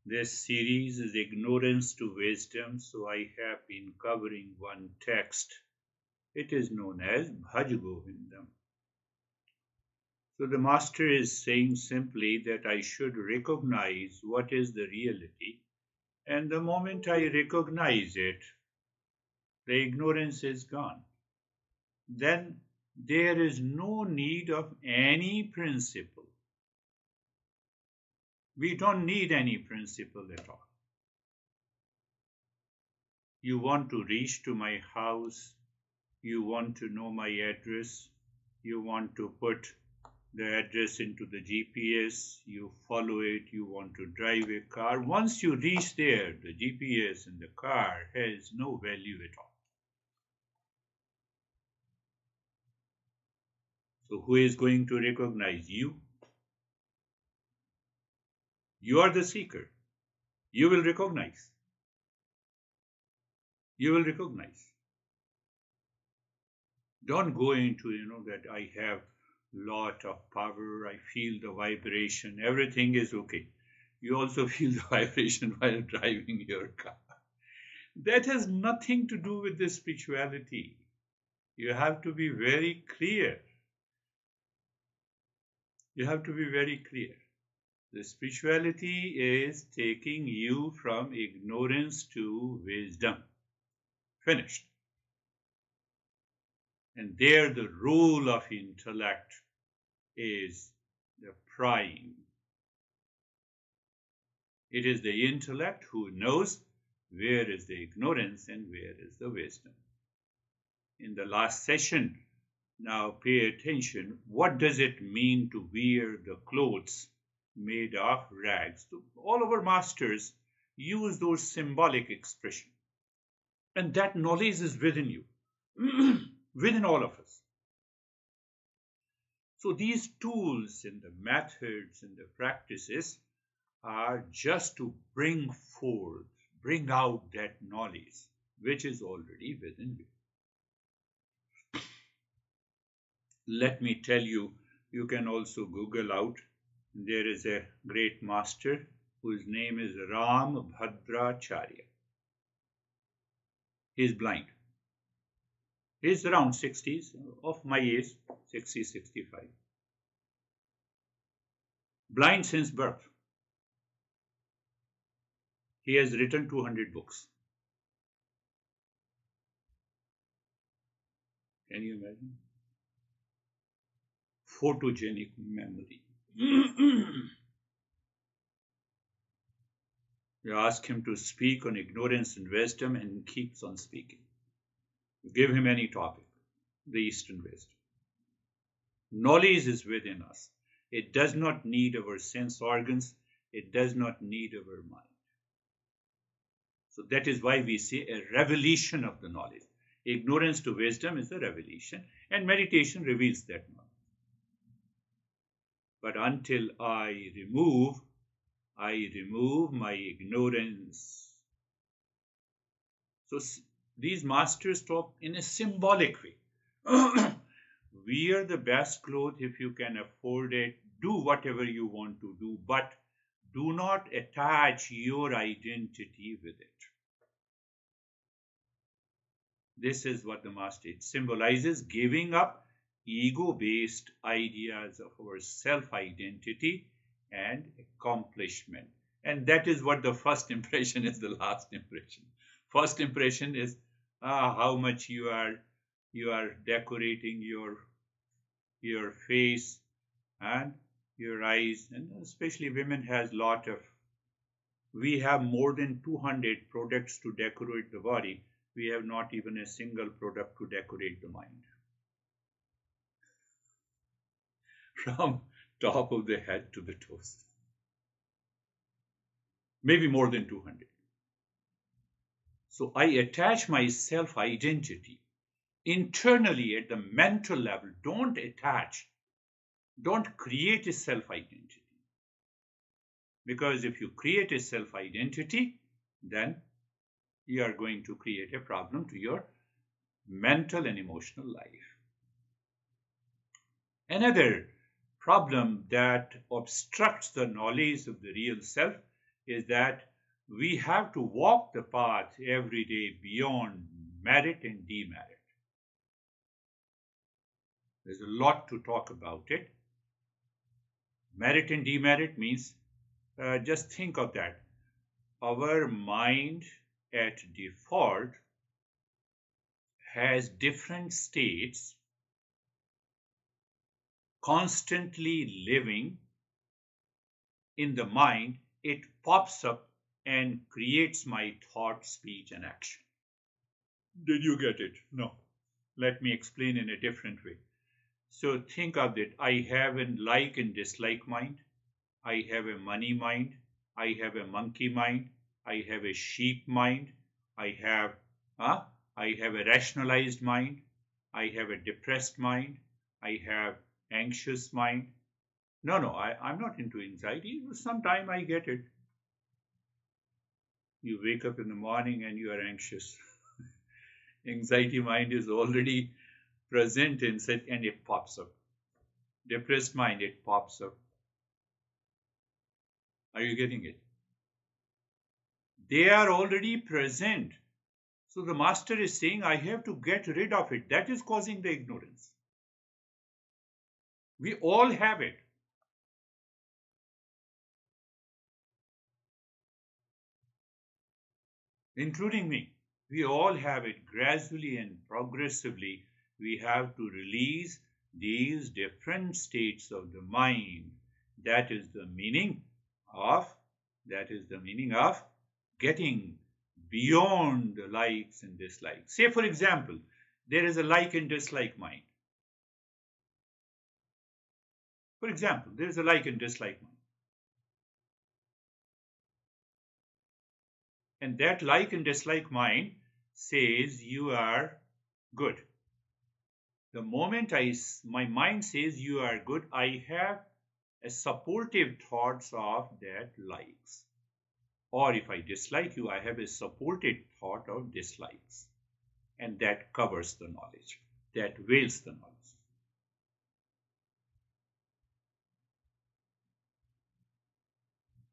This series is Ignorance to Wisdom, so I have been covering one text. It is known as Bhaj Govindam. So the master is saying simply that I should recognize what is the reality, and the moment I recognize it, the ignorance is gone. Then there is no need of any principle. We don't need any principle at all. You want to reach to my house, you want to know my address, you want to put the address into the GPS, you follow it, you want to drive a car. Once you reach there, the GPS in the car has no value at all. So who is going to recognize you? You are the seeker. You will recognize. You will recognize. Don't go into, that I have lot of power, I feel the vibration, everything is okay. You also feel the vibration while driving your car. That has nothing to do with the spirituality. You have to be very clear. You have to be very clear. The spirituality is taking you from ignorance to wisdom. Finished. And there the role of intellect is the prime. It is the intellect who knows where is the ignorance and where is the wisdom. In the last session, now pay attention, what does it mean to wear the clothes made of rags? So all our masters use those symbolic expressions. And that knowledge is within you, within all of us. So these tools and the methods and the practices are just to bring forth, bring out that knowledge which is already within you. Let me tell you, you can also Google out. There is a great master whose name is Ram Bhadracharya. He is blind. He is around 60s, of my age, 60, 65. Blind since birth. He has written 200 books. Can you imagine? Photogenic memory. You ask him to speak on ignorance and wisdom, and he keeps on speaking. You give him any topic, the Eastern wisdom. Knowledge is within us. It does not need our sense organs. It does not need our mind. So that is why we say a revelation of the knowledge. Ignorance to wisdom is a revelation, and meditation reveals that knowledge. But until I remove my ignorance. So these masters talk in a symbolic way. Wear the best clothes if you can afford it. Do whatever you want to do, but do not attach your identity with it. This is what the master symbolizes, giving up ego-based ideas of our self-identity and accomplishment. And that is what the first impression is, the last impression. First impression is how much you are decorating your face and your eyes, and especially women has lot of, we have more than 200 products to decorate the body. We have not even a single product to decorate the mind. From top of the head to the toes. Maybe more than 200. So I attach my self-identity internally at the mental level. Don't attach. Don't create a self-identity. Because if you create a self-identity, then you are going to create a problem to your mental and emotional life. Another problem that obstructs the knowledge of the real self is that we have to walk the path every day beyond merit and demerit. There's a lot to talk about it. Merit and demerit means, just think of that. Our mind at default has different states constantly living in the mind. It pops up and creates my thought, speech, and action. Did you get it? No. Let me explain in a different way. So think of it. I have a like and dislike mind. I have a money mind. I have a monkey mind. I have a sheep mind. I have a rationalized mind. I have a depressed mind. I have anxious mind. No, I'm not into anxiety. Sometime I get it. You wake up in the morning and you are anxious. Anxiety mind is already present inside and it pops up. Depressed mind, it pops up. Are you getting it? They are already present. So the master is saying, I have to get rid of it. That is causing the ignorance. We all have it. Including me. We all have it. Gradually and progressively. We have to release these different states of the mind. That is the meaning of getting beyond the likes and dislikes. Say, for example, there is a like and dislike mind. For example, there is a like and dislike mind. And that like and dislike mind says you are good. The moment my mind says you are good, I have a supportive thoughts of that likes. Or if I dislike you, I have a supported thought of dislikes. And that covers the knowledge. That veils the knowledge.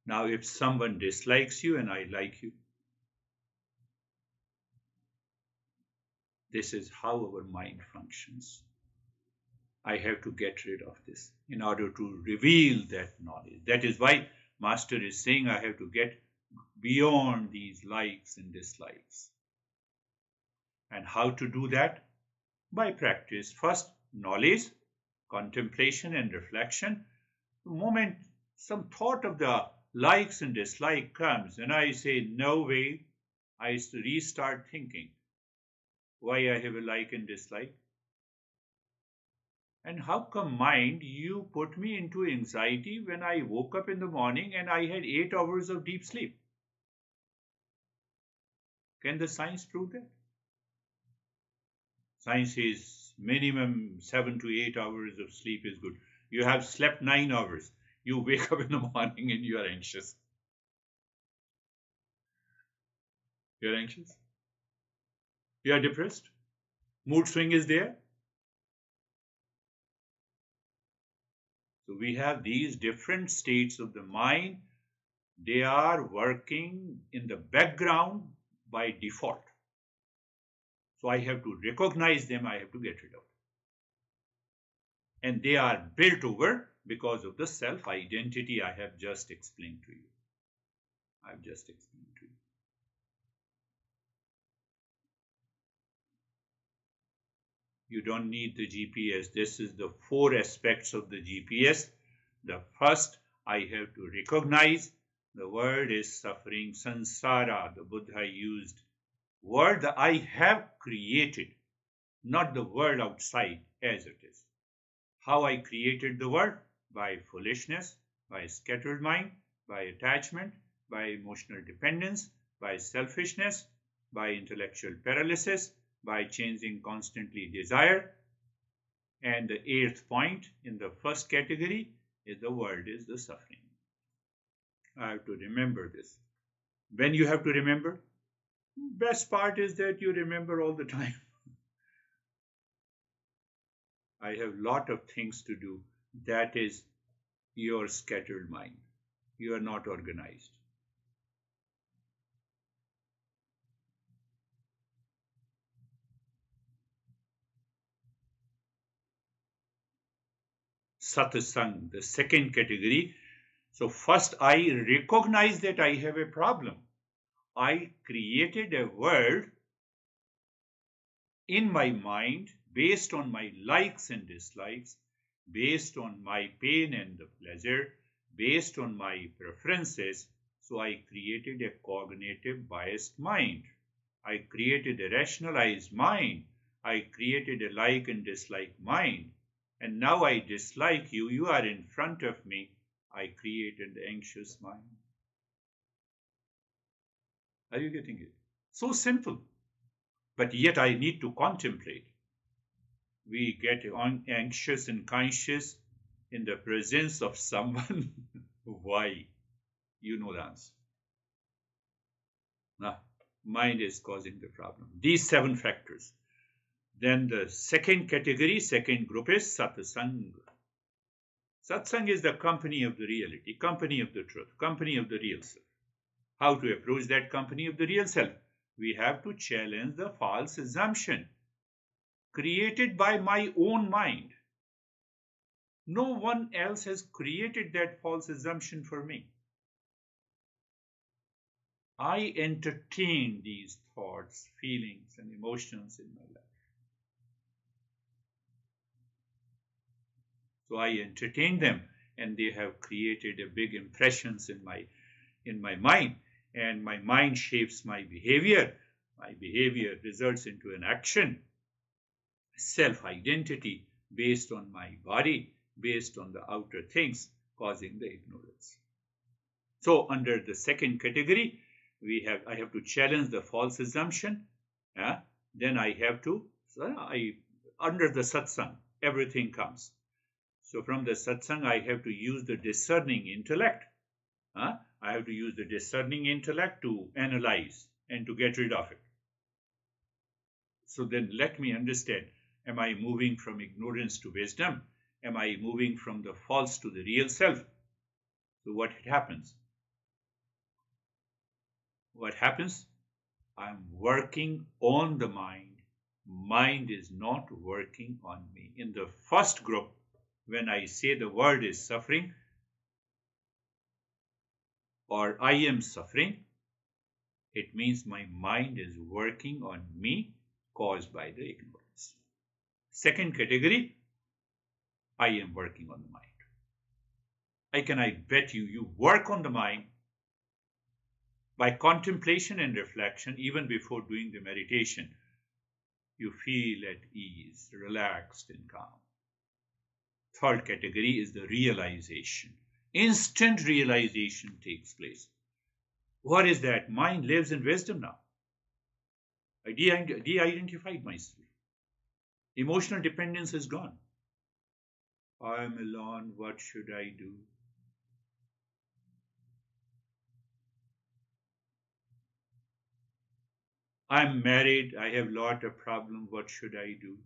Now, if someone dislikes you and I like you, this is how our mind functions. I have to get rid of this in order to reveal that knowledge. That is why Master is saying I have to get beyond these likes and dislikes. And how to do that? By practice. First, knowledge, contemplation, and reflection. The moment some thought of the likes and dislike comes, and I say, no way, I restart thinking why I have a like and dislike. And how come, mind, you put me into anxiety when I woke up in the morning and I had 8 hours of deep sleep? Can the science prove that? Science says minimum 7 to 8 hours of sleep is good. You have slept 9 hours. You wake up in the morning and you are anxious. You're anxious. You are depressed. Mood swing is there. So we have these different states of the mind. They are working in the background by default. So I have to recognize them. I have to get rid of them. And they are built over because of the self-identity I have just explained to you. You don't need the GPS. This is the 4 aspects of the GPS. The first, I have to recognize the word is suffering. Sansara, the Buddha used word that I have created, not the world outside as it is. How I created the world? By foolishness, by scattered mind, by attachment, by emotional dependence, by selfishness, by intellectual paralysis, by changing constantly desire. And the 8th point in the first category is the world is the suffering. I have to remember this. When you have to remember, best part is that you remember all the time. I have a lot of things to do. That is your scattered mind. You are not organized. satsang, the second category. So first I recognize that I have a problem. I created a world in my mind based on my likes and dislikes, based on my pain and the pleasure, based on my preferences. So I created a cognitive biased mind. I created a rationalized mind. I created a like and dislike mind. And now I dislike you. You are in front of me. I created the anxious mind. Are you getting it? So simple. But yet I need to contemplate. We get anxious and conscious in the presence of someone. Why? You know the answer. Now, mind is causing the problem. These 7 factors. Then the second category, second group is satsang. Satsang is the company of the reality, company of the truth, company of the real self. How to approach that company of the real self? We have to challenge the false assumption created by my own mind. No one else has created that false assumption for me. I entertain these thoughts, feelings, and emotions in my life. So I entertain them, and they have created a big impressions in my mind, and my mind shapes my behavior. My behavior results into an action, self-identity based on my body, based on the outer things, causing the ignorance. So under the second category, I have to challenge the false assumption. Then I have to, under the satsang, everything comes. So from the satsang, I have to use the discerning intellect. I have to use the discerning intellect to analyze and to get rid of it. So then let me understand, am I moving from ignorance to wisdom? Am I moving from the false to the real self? So what happens? What happens? I'm working on the mind. Mind is not working on me. In the first group, when I say the word is suffering or I am suffering, it means my mind is working on me caused by the ignorance. Second category, I am working on the mind. I bet you work on the mind by contemplation and reflection. Even before doing the meditation, you feel at ease, relaxed and calm. Third category is the realization. Instant realization takes place. What is that? Mind lives in wisdom now. I de-identified myself. Emotional dependence is gone. I am alone. What should I do? I'm married. I have lot of problems. What should I do?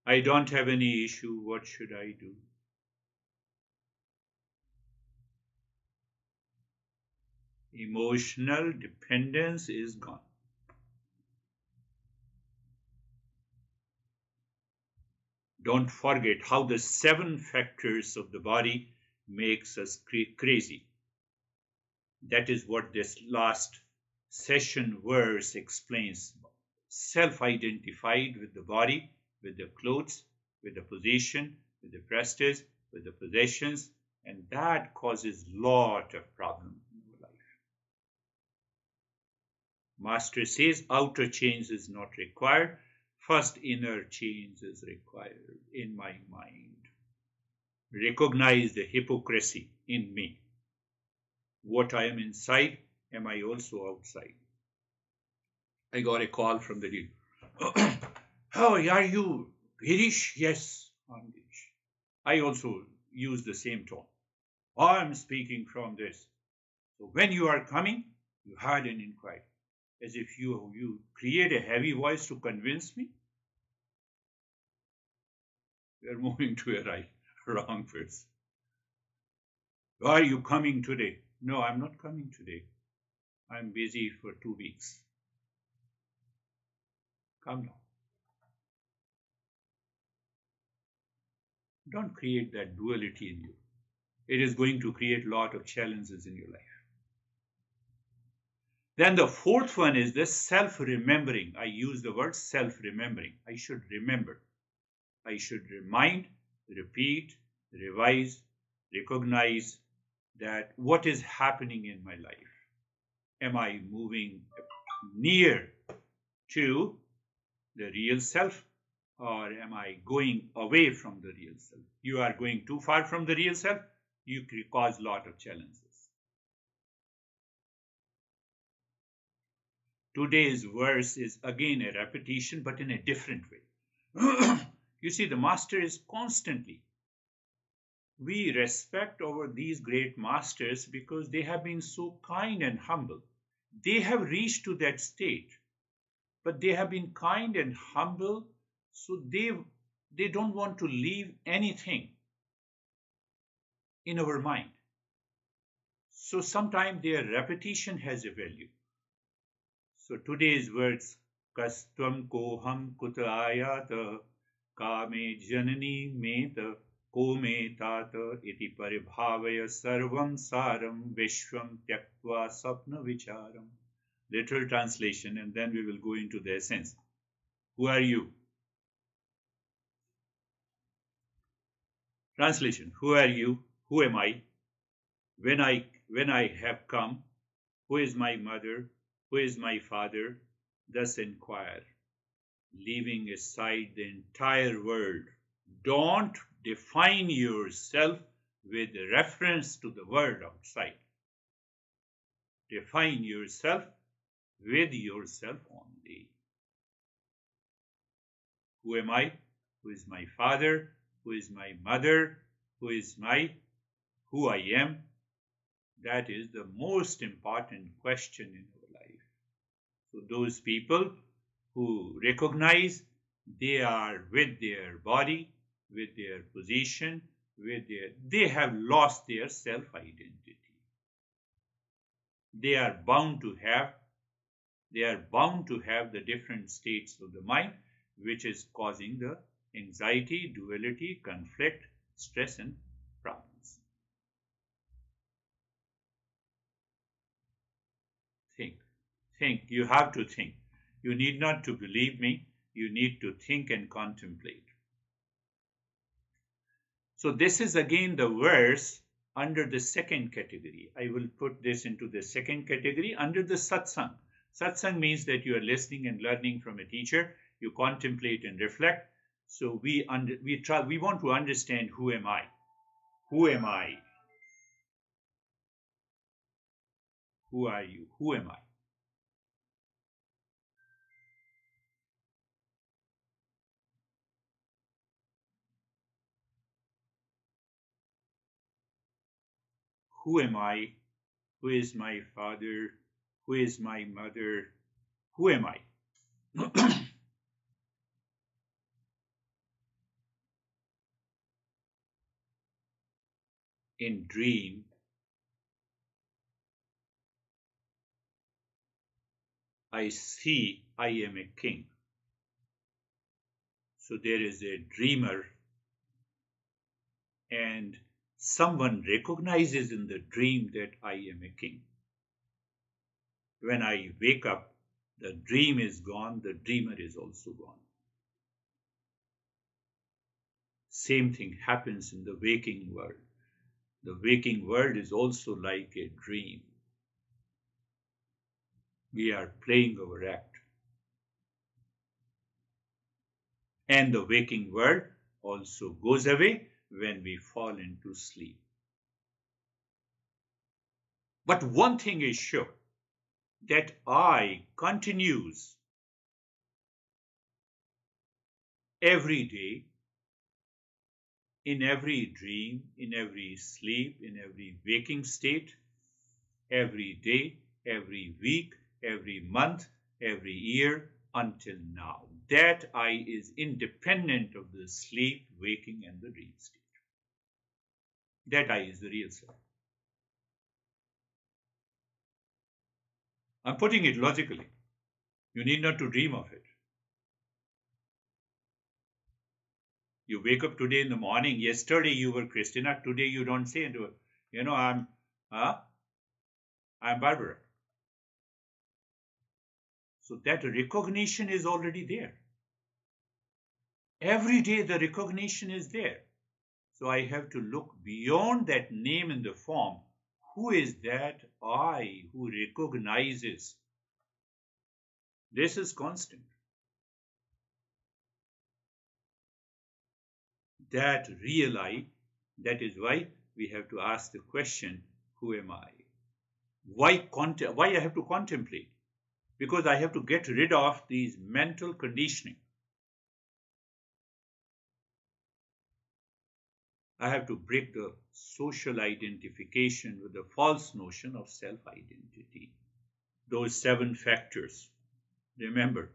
I don't have any issue. What should I do? Emotional dependence is gone. Don't forget how the 7 factors of the body makes us crazy. That is what this last session verse explains. Self-identified with the body, with the clothes, with the position, with the prestige, with the possessions, and that causes lot of problem in our life. Master says outer change is not required. First inner change is required in my mind. Recognize the hypocrisy in me. What I am inside, am I also outside? I got a call from the deal. How are you, Girish? Yes, I'm Girish. I also use the same tone. I'm speaking from this. So when you are coming, you had an inquiry. As if you create a heavy voice to convince me. We are moving to a wrong person. Are you coming today? No, I'm not coming today. I'm busy for 2 weeks. Calm down. Don't create that duality in you. It is going to create a lot of challenges in your life. Then the fourth one is the self-remembering. I use the word self-remembering. I should remember. I should remind, repeat, revise, recognize that what is happening in my life. Am I moving near to the real self, or am I going away from the real self? You are going too far from the real self, you cause a lot of challenges. Today's verse is again a repetition, but in a different way. You see, the master is constantly. We respect over these great masters because they have been so kind and humble. They have reached to that state, but they have been kind and humble, so they don't want to leave anything in our mind. So sometimes their repetition has a value. So today's words, kastvam koham kuta ayata kame janani meta kome tata iti paribhavaya sarvam saram vishwam tyaktva sapna vicharam. Literal translation, and then we will go into the essence. Who are you? Translation. Who are you? Who am I? When I have come, who is my mother? Who is my father? Thus inquire. Leaving aside the entire world, don't define yourself with reference to the world outside. Define yourself with yourself only. Who am I? Who is my father? Who is my mother? Who I am? That is the most important question in our life. So those people who recognize they are with their body, with their position, they have lost their self-identity. They are bound to have the different states of the mind, which is causing the anxiety, duality, conflict, stress, and problems. Think. You have to think. You need not to believe me. You need to think and contemplate. So this is again the verse under the second category. I will put this into the second category under the satsang. Satsang means that you are listening and learning from a teacher. You contemplate and reflect. So we want to understand, who am I? Who am I? Who are you? Who am I? Who am I? Who is my father? Who is my mother? Who am I? In dream, I see I am a king. So there is a dreamer, and someone recognizes in the dream that I am a king. When I wake up, the dream is gone, the dreamer is also gone. Same thing happens in the waking world. The waking world is also like a dream. We are playing our act. And the waking world also goes away when we fall into sleep. But one thing is sure, that I continues every day, in every dream, in every sleep, in every waking state, every day, every week, every month, every year, until now. That I is independent of the sleep, waking, and the dream state. That I is the real self. I'm putting it logically. You need not to dream of it. You wake up today in the morning. Yesterday you were Christina. Today you don't say, uh, I'm Barbara. So that recognition is already there. Every day the recognition is there. So I have to look beyond that name in the form. Who is that I who recognizes? This is constant. That real I, that is why we have to ask the question, who am I? Why I have to contemplate? Because I have to get rid of these mental conditioning. I have to break the social identification with the false notion of self-identity. Those 7 factors. Remember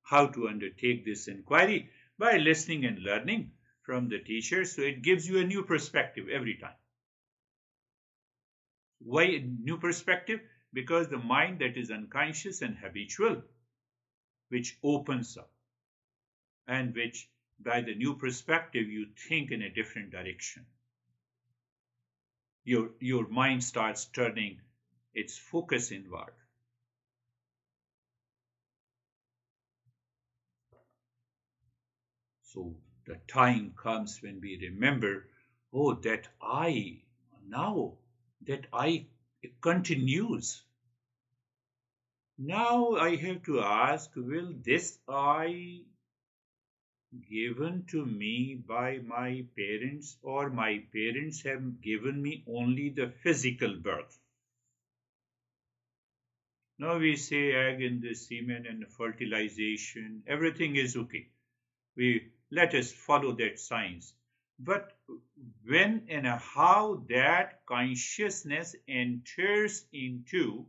how to undertake this inquiry by listening and learning from the teacher. So it gives you a new perspective every time. Why new perspective? Because the mind that is unconscious and habitual, which opens up, and which by the new perspective you think in a different direction. Your mind starts turning its focus inward. So the time comes when we remember, oh, that I, now that I continues. Now I have to ask, will this I given to me by my parents, or my parents have given me only the physical birth? Now we say egg in the semen and fertilization, everything is okay. Let us follow that science. But when and how that consciousness enters into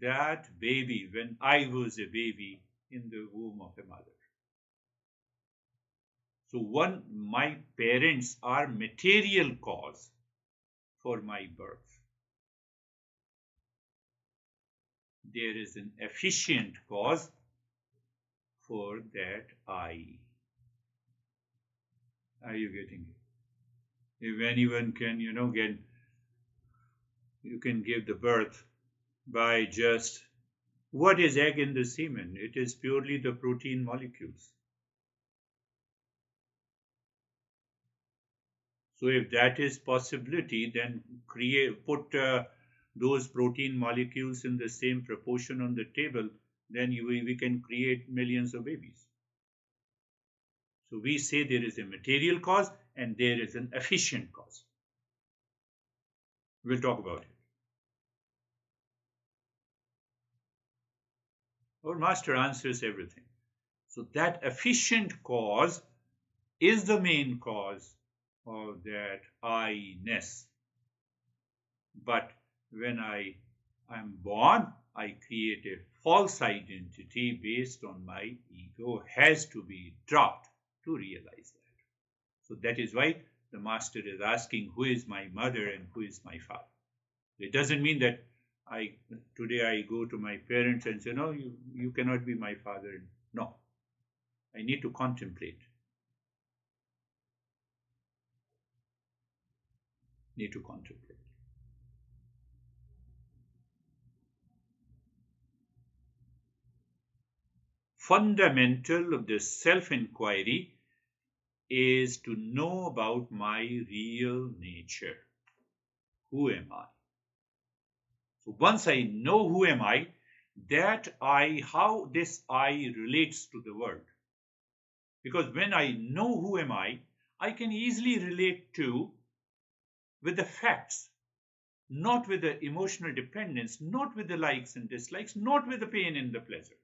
that baby, when I was a baby in the womb of a mother. So my parents are material cause for my birth. There is an efficient cause for that I. Are you getting it? If anyone can, you can give the birth by just, what is egg in the semen? It is purely the protein molecules. So if that is possibility, then put those protein molecules in the same proportion on the table, then we can create millions of babies. So we say there is a material cause and there is an efficient cause. We'll talk about it. Our master answers everything. So that efficient cause is the main cause of that I-ness. But when I am born, I create a false identity based on my ego has to be dropped to realize that. So that is why the master is asking, who is my mother and who is my father? It doesn't mean that today I go to my parents and say, no, you cannot be my father. No, I need to contemplate. Fundamental of the self-inquiry is to know about my real nature. Who am I? So once I know who am I, how this I relates to the world. Because when I know who am I can easily relate with the facts, not with the emotional dependence, not with the likes and dislikes, not with the pain and the pleasure.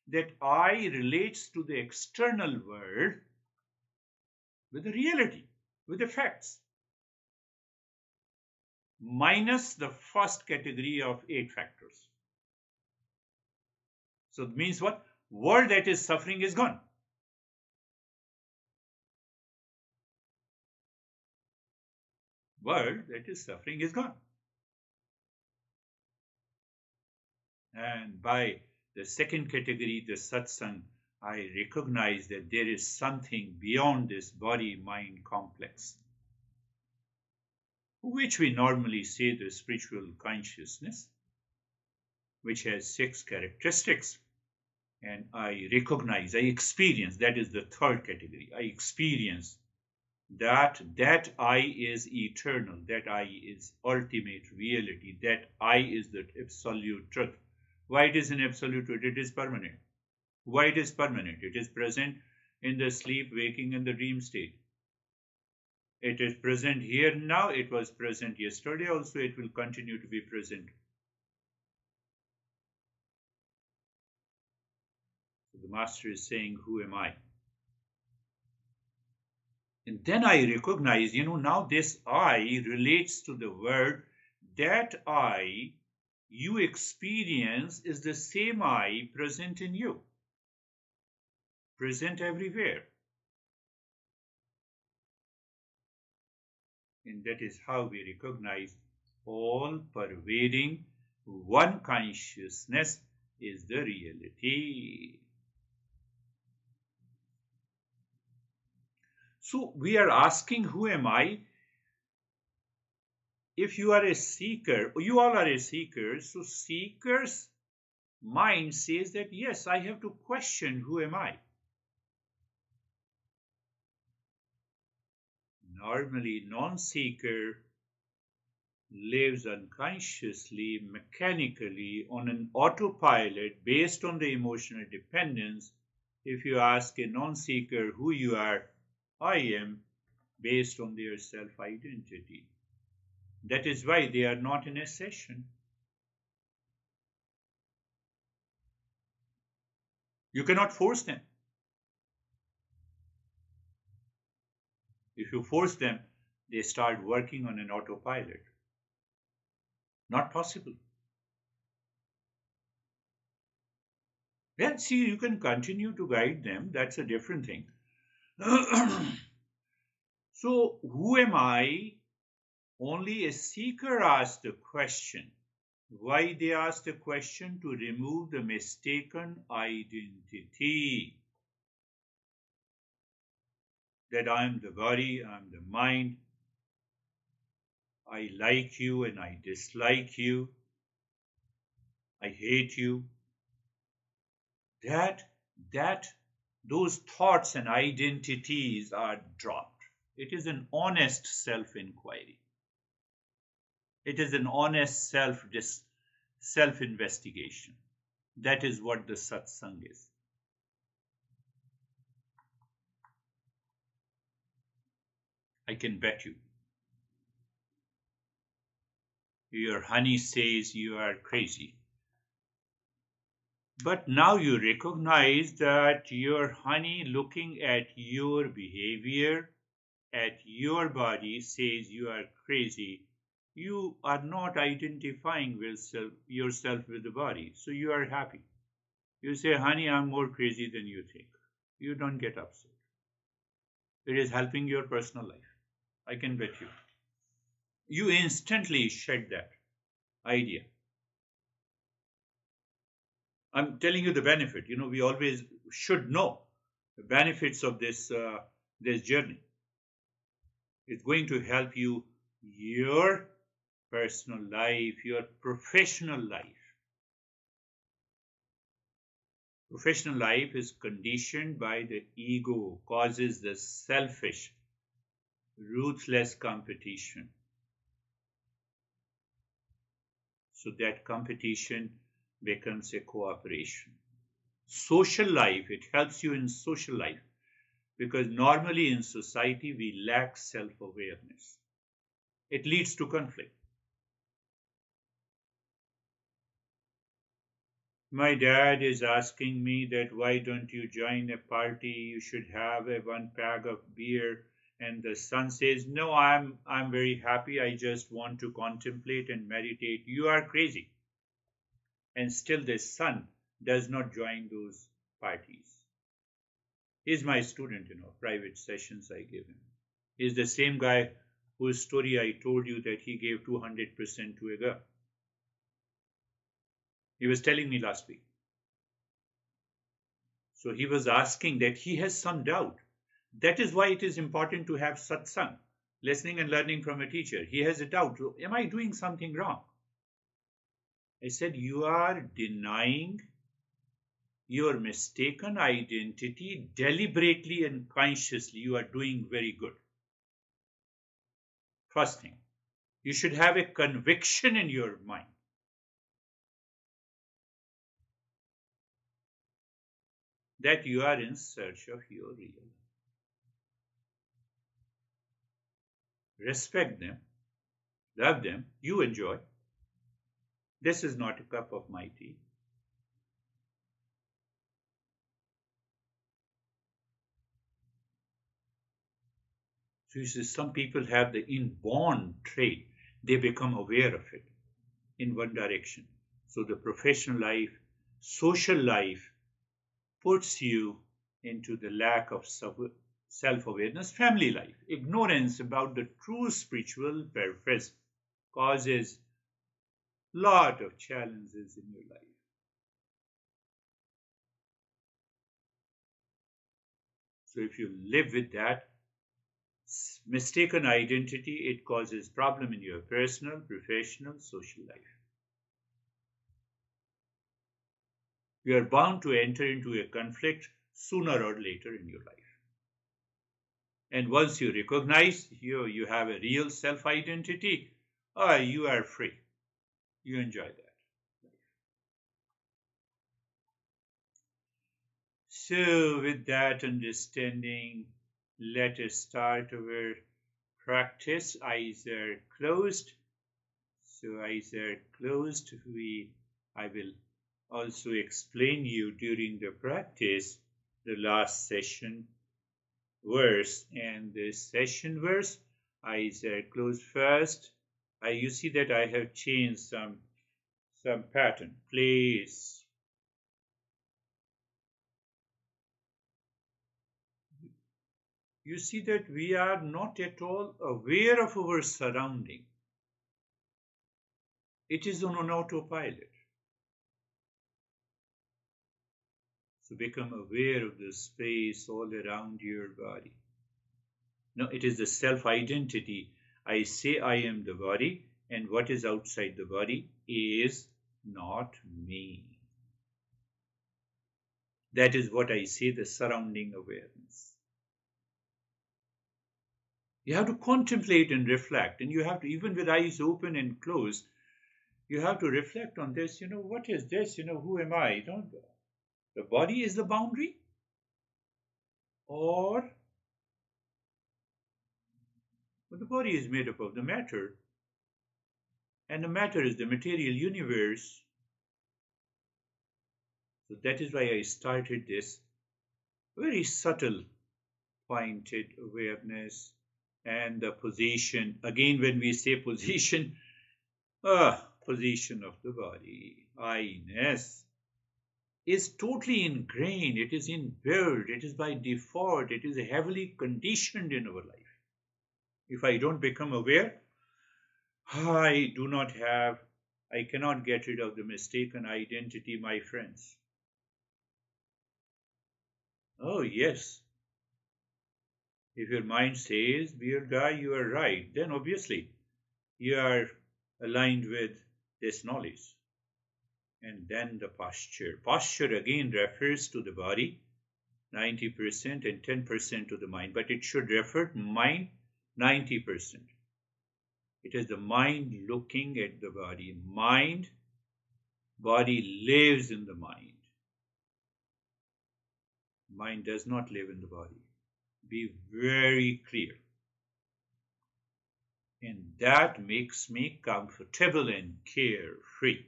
That I relates to the external world with the reality, with the facts, minus the first category of 8 factors. So it means what? World that is suffering is gone. World that is suffering is gone. And by the second category, the satsang, I recognize that there is something beyond this body-mind complex, which we normally say the spiritual consciousness, which has 6 characteristics. And I recognize, I experience, that is the third category. I experience that I is eternal, that I is ultimate reality, that I is the absolute truth. Why it is an absolute truth? It is permanent. Why it is permanent? It is present in the sleep, waking, and the dream state. It is present here now. It was present yesterday also. It will continue to be present. So the master is saying, who am I? And then I recognize, now this I relates to the word that I you experience is the same I present in you, present everywhere. And that is how we recognize all pervading one consciousness is the reality. So we are asking, who am I? If you are a seeker, you all are a seeker, so seeker's mind says that, yes, I have to question, who am I? Normally, non-seeker lives unconsciously, mechanically, on an autopilot based on the emotional dependence. If you ask a non-seeker who you are, I am, based on their self-identity. That is why they are not in a session. You cannot force them. If you force them, they start working on an autopilot. Not possible. Then see, you can continue to guide them. That's a different thing. So, who am I? Only a seeker asks the question. Why they ask the question? To remove the mistaken identity. That I am the body, I am the mind, I like you and I dislike you, I hate you. Those thoughts and identities are dropped. It is an honest self-inquiry. It is an honest self-investigation. That is what the satsang is. I can bet you. Your honey says you are crazy. But now you recognize that your honey, looking at your behavior, at your body, says you are crazy. You are not identifying yourself with the body, so you are happy. You say, honey, I'm more crazy than you think. You don't get upset. It is helping your personal life. I can bet you. You instantly shed that idea. I'm telling you the benefit. We always should know the benefits of this journey. It's going to help you, your personal life, your professional life. Professional life is conditioned by the ego, causes the selfish, ruthless competition. So that competition becomes a cooperation. Social life, it helps you in social life because normally in society we lack self-awareness. It leads to conflict. My dad is asking me that why don't you join a party? You should have a 1 pack of beer. And the son says, no, I'm very happy. I just want to contemplate and meditate. You are crazy. And still the son does not join those parties. He's my student, private sessions I give him. He's the same guy whose story I told you that he gave 200% to a girl. He was telling me last week. So he was asking that he has some doubt. That is why it is important to have satsang, listening and learning from a teacher. He has a doubt. Am I doing something wrong? I said, you are denying your mistaken identity deliberately and consciously. You are doing very good. First thing, you should have a conviction in your mind that you are in search of your real life. Respect them, love them, you enjoy. This is not a cup of my tea. So you see, some people have the inborn trait. They become aware of it in one direction. So the professional life, social life puts you into the lack of self-awareness. Family life, ignorance about the true spiritual purpose causes lot of challenges in your life. So if you live with that mistaken identity, it causes problem in your personal, professional, social life. You are bound to enter into a conflict sooner or later in your life. And once you recognize you have a real self-identity, you are free. You enjoy that. So with that understanding, let us start our practice. Eyes are closed. So eyes are closed. I will also explain you during the practice the last session verse, and the session verse. Eyes are closed first. You see that I have changed some pattern. Place. You see that we are not at all aware of our surrounding. It is on an autopilot. So become aware of the space all around your body. No, it is the self-identity. I say I am the body, and what is outside the body is not me. That is what I say, the surrounding awareness. You have to contemplate and reflect, and you have to, even with eyes open and closed, you have to reflect on this. What is this? Who am I? The body is the boundary? Or the body is made up of the matter, and the matter is the material universe. So that is why I started this very subtle, pointed awareness and the position. Again, when we say position, position of the body, I-ness, is totally ingrained. It is inbuilt. It is by default. It is heavily conditioned in our life. If I don't become aware, I cannot get rid of the mistaken identity, my friends. Oh, yes. If your mind says, "Beard guy, you are right," then obviously you are aligned with this knowledge. And then the posture. Posture again refers to the body, 90%, and 10% to the mind. But it should refer to mind 90%. It is the mind looking at the body. Body lives in the mind. Mind does not live in the body. Be very clear. And that makes me comfortable and carefree.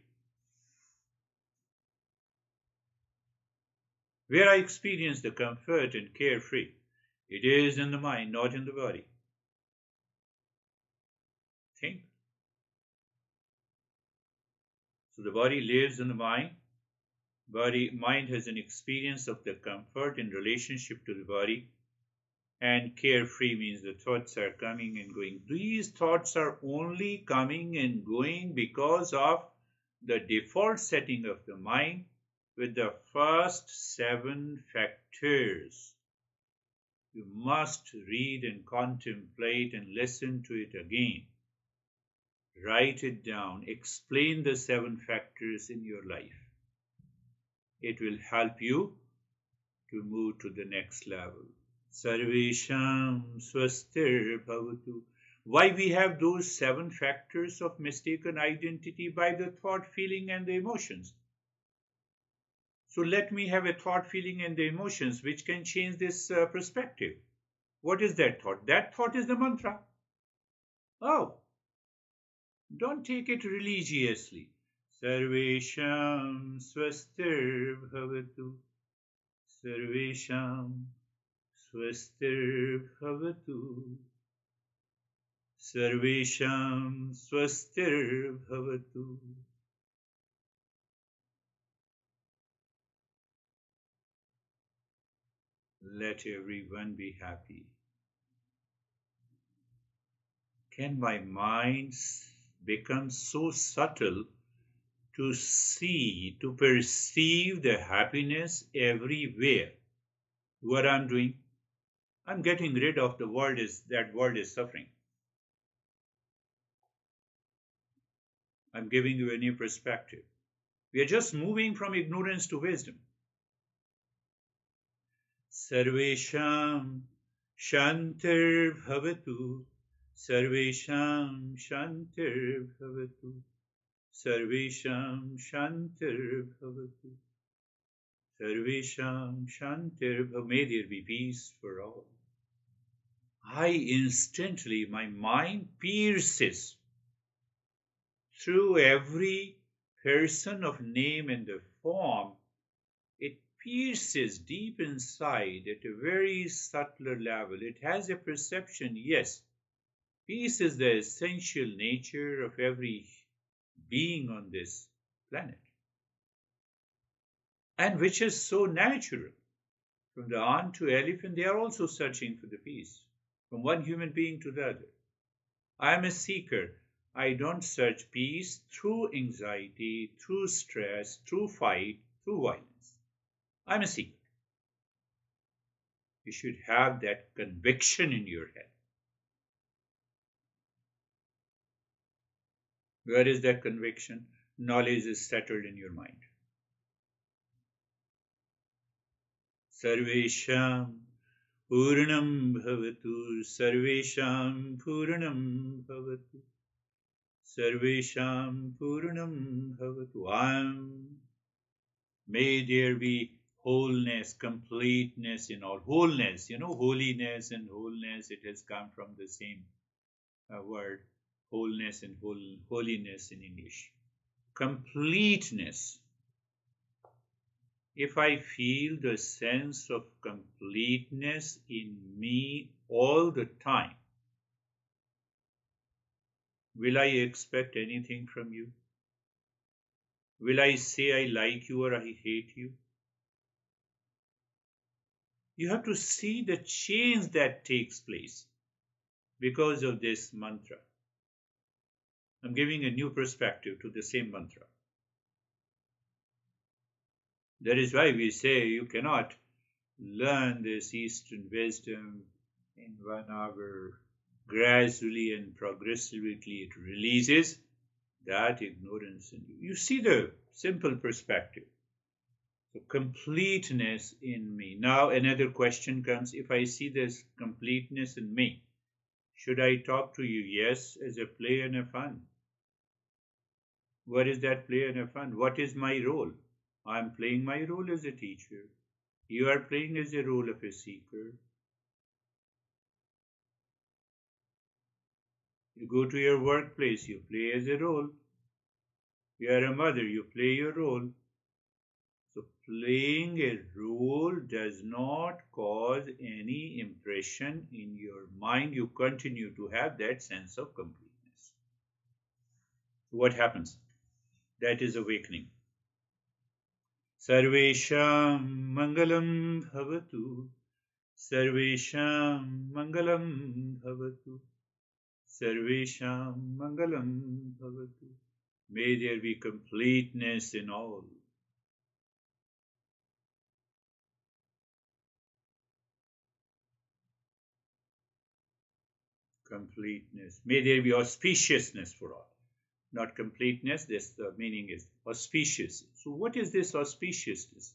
Where I experience the comfort and carefree, it is in the mind, not in the body. Think. So the body lives in the mind. Mind has an experience of the comfort in relationship to the body. And carefree means the thoughts are coming and going. These thoughts are only coming and going because of the default setting of the mind, with the first 7 factors. You must read and contemplate and listen to it again. Write it down. Explain the 7 factors in your life. It will help you to move to the next level. Sarvesham swastir bhavatu. Why we have those 7 factors of mistaken identity? By the thought, feeling, and the emotions. So let me have a thought, feeling, and the emotions which can change this perspective. What is that thought? That thought is the mantra. Oh, don't take it religiously. Sarvesham swastir bhavatu. Sarvesham swastir bhavatu. Sarvesham swastir bhavatu. Let everyone be happy. Can my mind become so subtle to see, to perceive the happiness everywhere? What I'm doing, I'm getting rid of the world that world is suffering. I'm giving you a new perspective. We are just moving from ignorance to wisdom. Sarvesham shantir bhavatu. Sarvesham shantir bhavatu. Sarvesham shantir bhavatu. Sarvesham shantir bhavatu. May there be peace for all. Instantly, my mind pierces through every person of name and the form. It pierces deep inside at a very subtler level. It has a perception, yes, peace is the essential nature of every being on this planet, and which is so natural. From the ant to elephant, they are also searching for the peace, from one human being to the other. I am a seeker. I don't search peace through anxiety, through stress, through fight, through violence. I'm a seeker. You should have that conviction in your head. Where is that conviction? Knowledge is settled in your mind. Sarvesham Purnam Bhavatu. Sarvesham Purnam Bhavatu. Sarvesham Purnam Bhavatu. May there be wholeness, completeness in all. Wholeness, holiness and wholeness, it has come from the same word, wholeness and holiness in English. Completeness. If I feel the sense of completeness in me all the time, will I expect anything from you? Will I say I like you or I hate you? You have to see the change that takes place because of this mantra. I'm giving a new perspective to the same mantra. That is why we say you cannot learn this Eastern wisdom in 1 hour. Gradually and progressively it releases that ignorance in you. You see the simple perspective. So completeness in me. Now another question comes. If I see this completeness in me, should I talk to you? Yes, as a play and a fun. What is that play and a fun? What is my role? I'm playing my role as a teacher. You are playing as a role of a seeker. You go to your workplace, you play as a role. You are a mother, you play your role. So playing a role does not cause any impression in your mind. You continue to have that sense of completeness. What happens? That is awakening. Sarvesham Mangalam Bhavatu. Sarvesham Mangalam Bhavatu. Sarvesham Mangalam Bhavatu. May there be completeness in all. completeness. May there be auspiciousness for all. Not completeness, this the meaning is auspicious. So what is this auspiciousness?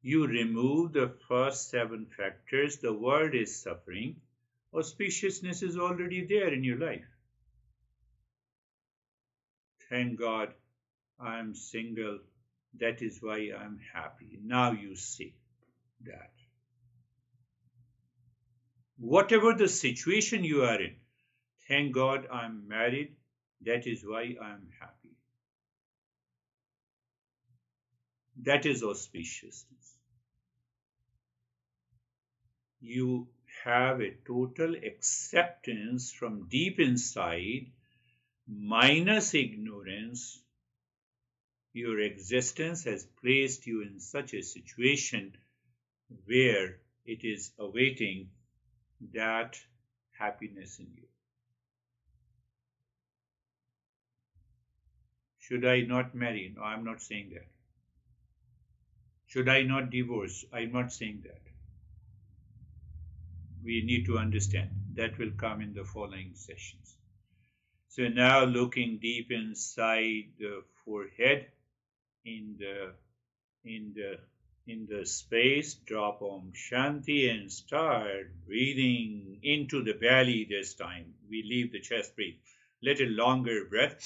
You remove the first seven factors, the world is suffering. Auspiciousness is already there in your life. Thank God I'm single. That is why I'm happy. Now you see that. Whatever the situation you are in, thank God I'm married. That is why I'm happy. That is auspiciousness. You have a total acceptance from deep inside, minus ignorance. Your existence has placed you in such a situation where it is awaiting that happiness in you. Should I not marry? No, I'm not saying that. Should I not divorce? I'm not saying that. We need to understand. That will come in the following sessions. So now looking deep inside the forehead, in the space, drop Om Shanti and start breathing into the belly this time. We leave the chest breathe. Little longer breath.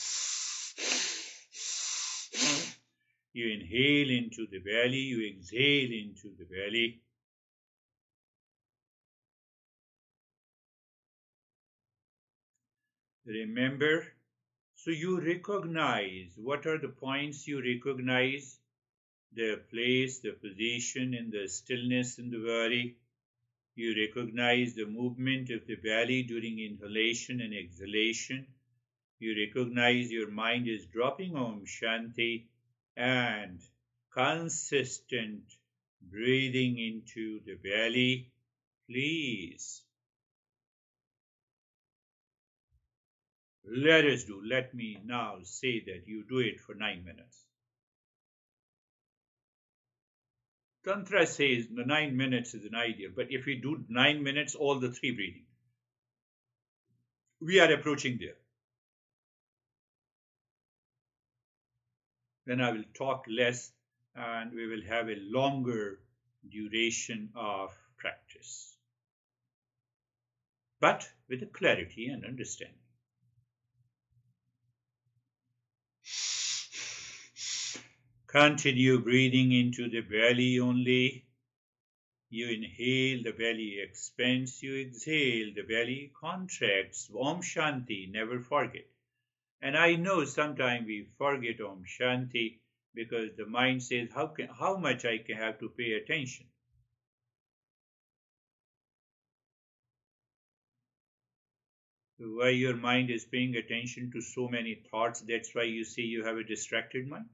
You inhale into the belly, you exhale into the belly. Remember, so you recognize, what are the points you recognize? The place, the position in the stillness in the body. You recognize the movement of the belly during inhalation and exhalation. You recognize your mind is dropping Om Shanti and consistent breathing into the belly. Please let me now say that you do it for 9 minutes. Tantra says the 9 minutes is an ideal, but if we do 9 minutes, all the three breathing, we are approaching there. Then I will talk less and we will have a longer duration of practice, but with a clarity and understanding. Continue breathing into the belly only. You inhale, the belly expands. You exhale, the belly contracts. Om Shanti, never forget. And I know sometimes we forget Om Shanti because the mind says, how much I can have to pay attention. Why your mind is paying attention to so many thoughts, that's why you see you have a distracted mind.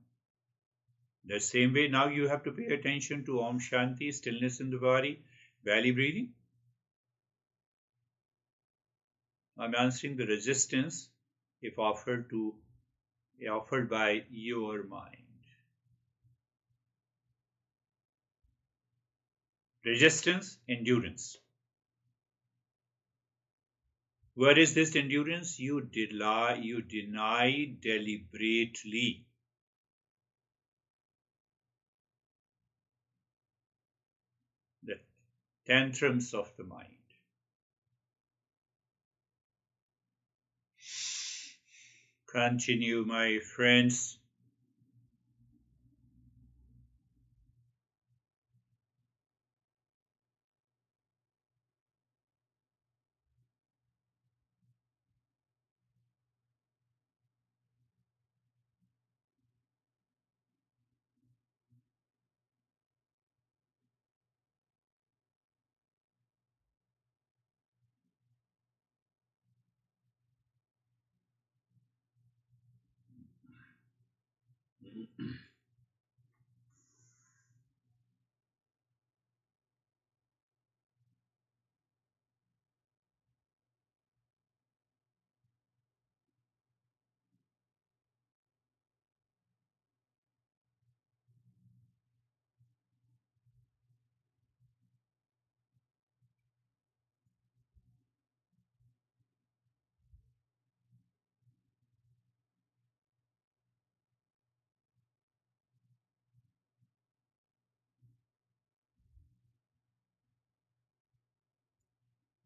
The same way now you have to pay attention to Om Shanti, stillness in the body, belly breathing. I'm answering the resistance if offered by your mind. Resistance, endurance. What is this endurance? You deny deliberately. The tantrums of the mind. Continue, my friends.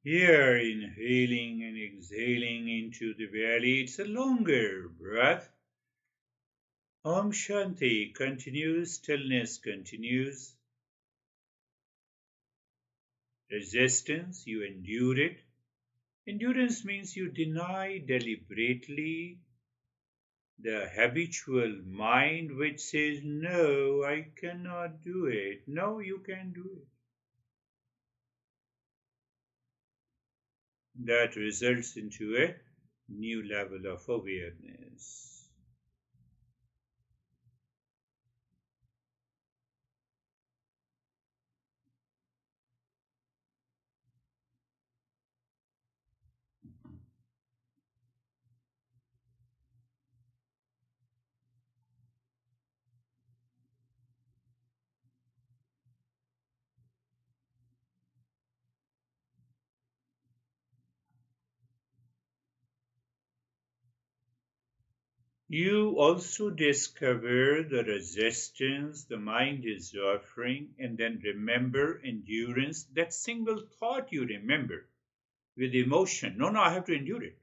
Here, inhaling and exhaling into the belly, it's a longer breath. Om Shanti continues, stillness continues. Resistance, you endure it. Endurance means you deny deliberately the habitual mind which says, no, I cannot do it. No, you can do it. That results into a new level of awareness. You also discover the resistance the mind is offering, and then remember endurance. That single thought you remember with emotion. No, no, I have to endure it.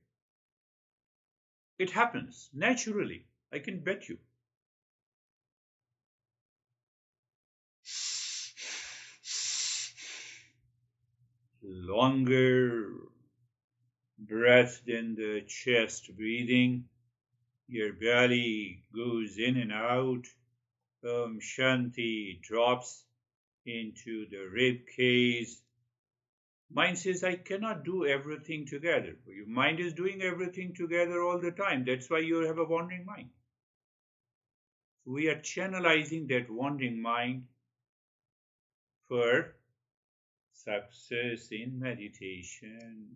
It happens naturally. I can bet you. Longer breath than the chest breathing. Your belly goes in and out. Shanti drops into the rib cage. Mind says, I cannot do everything together. Your mind is doing everything together all the time. That's why you have a wandering mind. We are channelizing that wandering mind for success in meditation.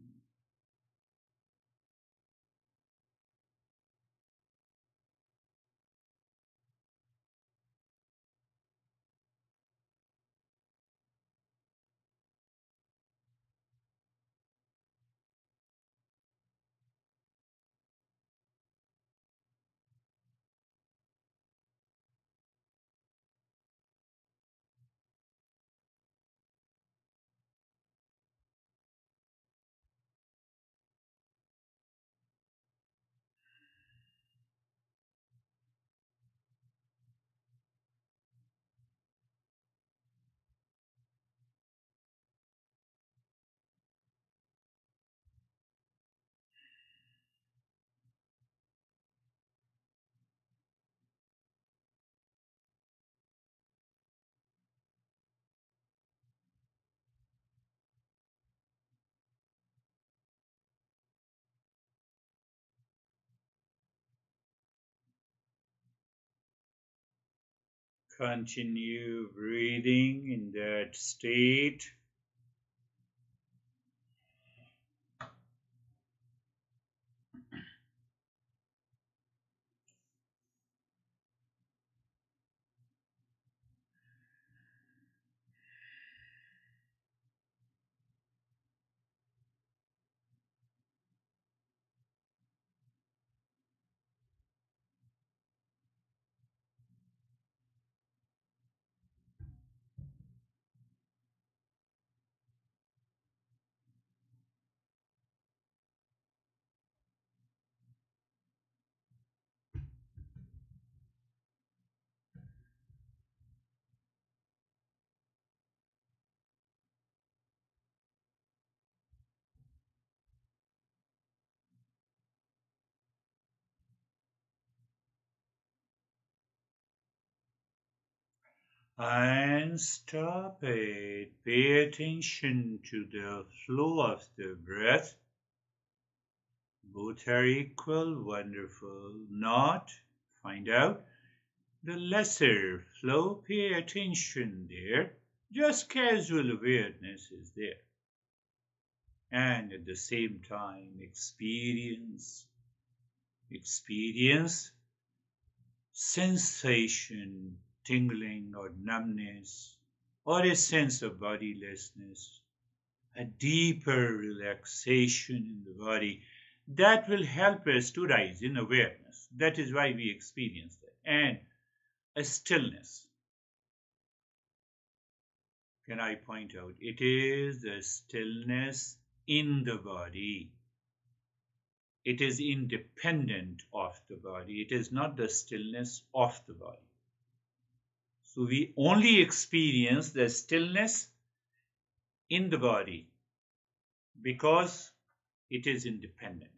Continue breathing in that state. And stop it. Pay attention to the flow of the breath. Both are equal, wonderful. Not, find out the lesser flow. Pay attention there. Just casual awareness is there. And at the same time, experience sensation, tingling or numbness, or a sense of bodilessness, a deeper relaxation in the body that will help us to rise in awareness. That is why we experience that. And a stillness. Can I point out? It is the stillness in the body. It is independent of the body. It is not the stillness of the body. So we only experience the stillness in the body because it is independent.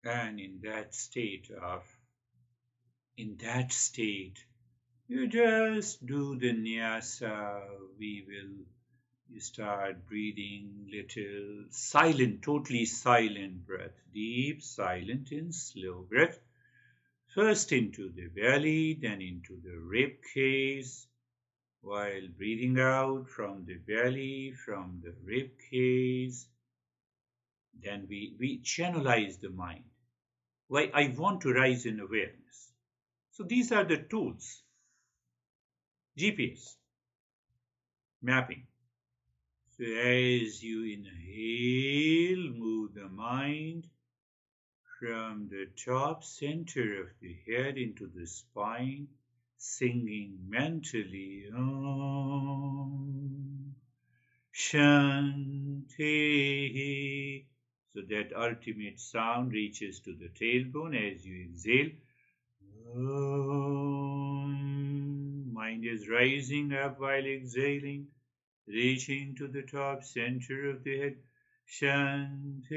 And in that state, you just do the nyasa. You start breathing little silent, totally silent breath, deep, silent and slow breath. First into the belly, then into the rib cage, while breathing out from the belly, from the rib cage. Then we channelize the mind. Why I want to rise in awareness. So these are the tools. GPS, mapping. So as you inhale, move the mind from the top center of the head into the spine, singing mentally Om Shanti. So that ultimate sound reaches to the tailbone as you exhale. Mind is rising up while exhaling, reaching to the top center of the head. Shanti.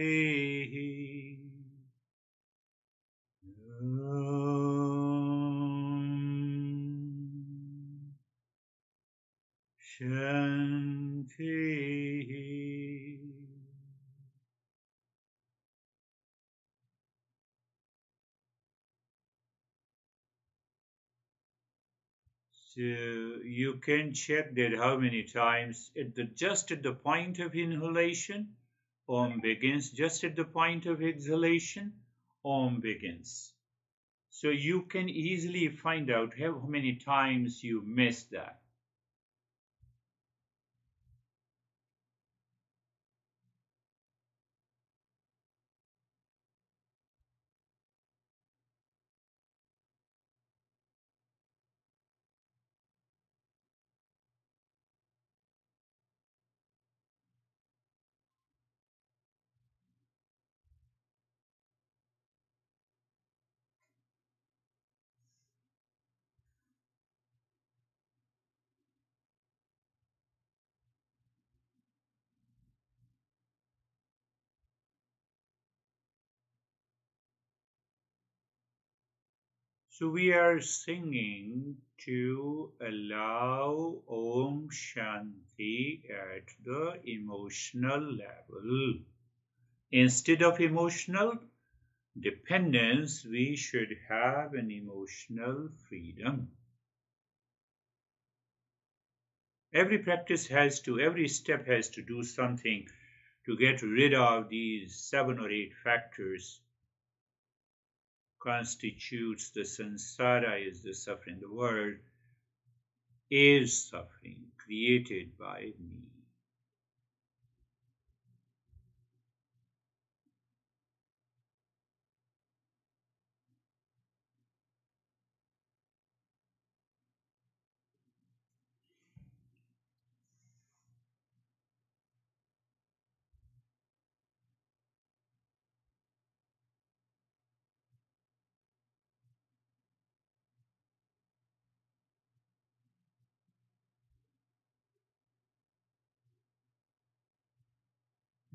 Shanti. So you can check that how many times just at the point of inhalation, Om begins. Just at the point of exhalation, Om begins. So you can easily find out how many times you missed that. So we are singing to allow Om Shanti at the emotional level. Instead of emotional dependence, we should have an emotional freedom. Every step has to do something to get rid of these 7 or 8 factors constitutes the samsara, is the suffering. The world is suffering created by me.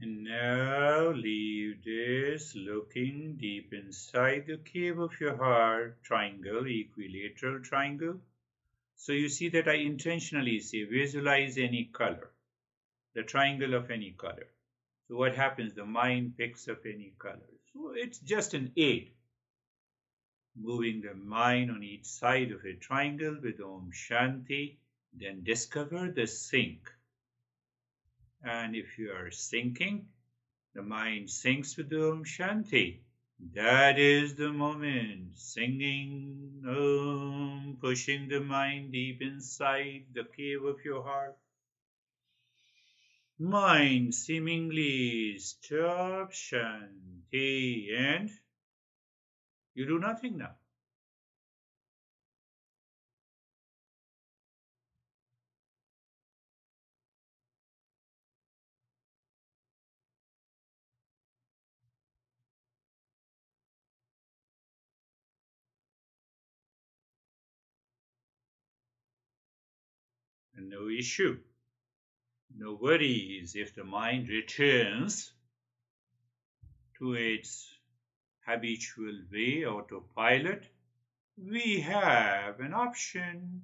And now leave this looking deep inside the cave of your heart, triangle, equilateral triangle. So you see that I intentionally say visualize any color, the triangle of any color. So what happens? The mind picks up any color. So it's just an aid. Moving the mind on each side of a triangle with Om Shanti, then discover the sync. And if you are syncing, the mind sinks with Om Shanti. That is the moment. Singing Om, pushing the mind deep inside the cave of your heart. Mind seemingly stops, Shanti, and you do nothing now. And no issue, no worries if the mind returns to its habitual way, autopilot. We have an option.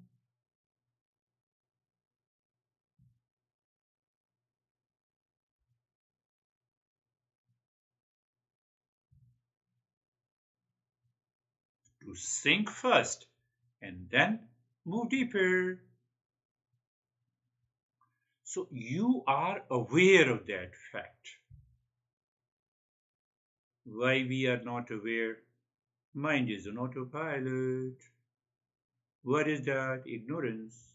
To sink first and then move deeper. So you are aware of that fact. Why we are not aware? Mind is an autopilot. What is that? Ignorance.